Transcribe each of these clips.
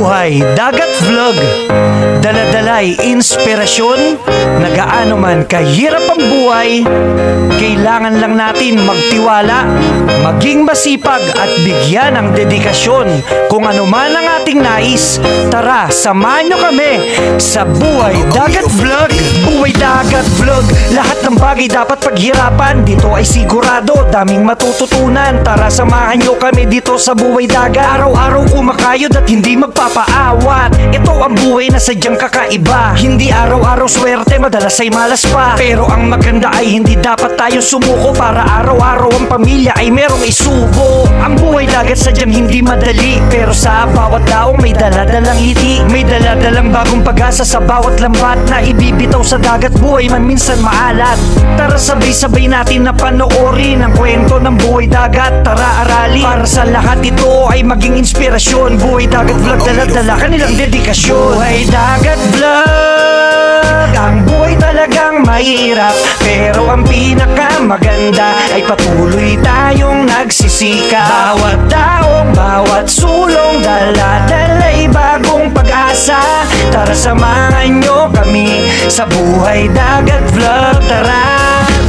Buhay Dagat Vlog. Daladalay inspirasyon, nagaano man kahirap ang buhay, kailangan lang natin magtiwala, maging masipag at bigyan ng dedikasyon. Kung ano man ang ating nais, tara, samahan nyo kami sa Buhay Dagat Vlog. Buhay Dagat Vlog, lahat ng bagay dapat paghirapan, dito ay sigurado, daming matututunan. Tara, samahan nyo kami dito sa Buhay Dagat. Araw-araw kumakayod at hindi magpapaawat, ito ang buhay na sadyang kakaiba. Hindi araw-araw swerte, madalas ay malas pa, pero ang maganda ay hindi dapat tayo sumuko, para araw-araw ang pamilya ay merong isubo. Ang buhay dagat sadyang hindi madali, pero sa bawat daong may daladalang ngiti, may daladalang bagong pag-asa sa bawat lambat na ibibitaw sa dagat. Buhay man minsan maalat, tara sabay-sabay natin na panoorin ang kwento ng buhay dagat. Tara arali, para sa lahat ito ay maging inspirasyon. Buhay Dagat Vlog, dala-dala kanilang dedikasyon. Buhay Dagat Vlog, ang buhay talagang mahirap, pero ang pinakamaganda ay patuloy tayong nagsisika. Bawat taong, bawat sulong, dala-dala'y bagong pag-asa. Tara samahan nyo kami sa Buhay Dagat Vlog. Tara,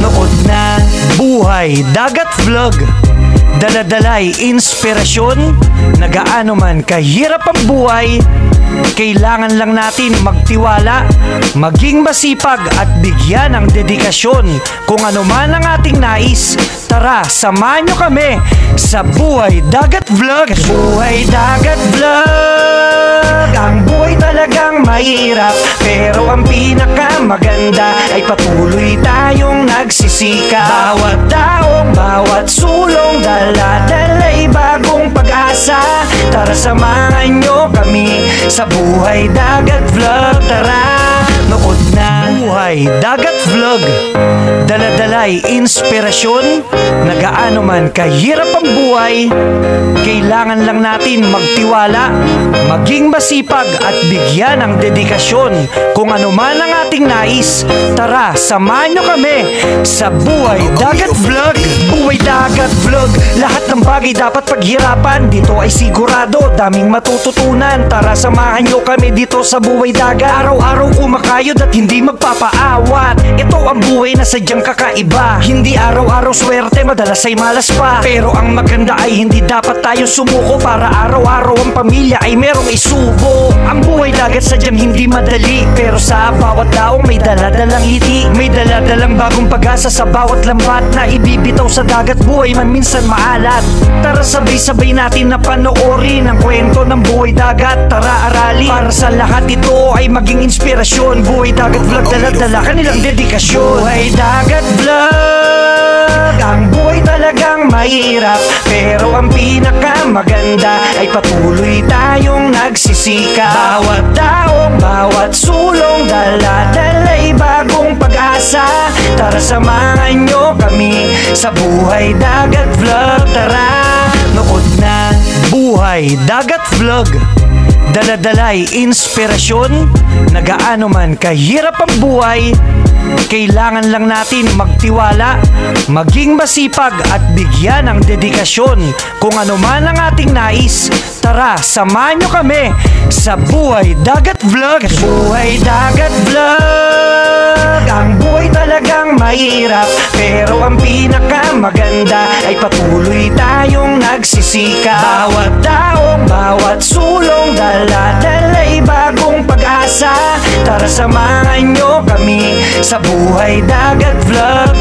nood na. Buhay Dagat Vlog, daladalay inspirasyon, nagaano man kahirap ang buhay, kailangan lang natin magtiwala, maging masipag at bigyan ng dedikasyon. Kung ano man ang ating nais, tara, samahan nyo kami sa Buhay Dagat Vlog. Buhay Dagat Vlog, ang buhay talagang mahirap, pero ang pinakamaganda ay patuloy tayong nagsisika. Bawat taong, bawat sulong, dala-dala'y bagong pag-asa. Tara samahan nyo kami sa Buhay Dagat Vlog. Tara, nood na. Buhay Dagat Vlog, daladalay inspirasyon, nagaano man kahirap ang buhay, kailangan lang natin magtiwala, maging masipag at bigyan ng dedikasyon. Kung ano man ang ating nais, tara, samahan nyo kami sa Buhay Dagat Vlog. Buhay Dagat Vlog, lahat ng bagay dapat paghirapan, dito ay sigurado, daming matututunan. Tara, samahan nyo kami dito sa Buhay Dagat. Araw-araw kumakayod at hindi magpapaawat, ito ang buhay na sadyang kakaiba. Hindi araw-araw swerte, madalas ay malas pa, pero ang maganda ay hindi dapat tayo sumuko, para araw-araw ang pamilya ay merong isubo. Ang buhay dagat sadyang hindi madali, pero sa bawat daong may daladalang ngiti, may daladalang bagong pag-asa sa bawat lambat na ibibitaw sa dagat. Buhay man minsan maalat, tara sabay-sabay natin na panoorin ang kwento ng buhay dagat. Tara arali, para sa lahat ito ay maging inspirasyon. Buhay Dagat Vlog, dala-dala kanilang dedikasyon. Buhay Dagat Vlog, ang buhay talagang mahirap, pero ang pinakamaganda ay patuloy tayong nagsisika. Bawat taong, bawat sulong, dala-dala'y bagong pag-asa. Tara samahan nyo kami sa Buhay Dagat Vlog. Tara, nood na. Buhay Dagat Vlog, daladalay inspirasyon, nagaano man kahirap ang buhay, kailangan lang natin magtiwala, maging masipag at bigyan ng dedikasyon. Kung ano man ang ating nais, tara, samahan nyo kami sa Buhay Dagat Vlog. Buhay Dagat Vlog, ang buhay talagang mahirap, pero ang pinakamaganda ay patuloy tayong nagsisika. Bawat taong, bawat sulong, dala-dala'y bagong pag-asa. Tara samahan nyo kami sa Buhay Dagat Vlog.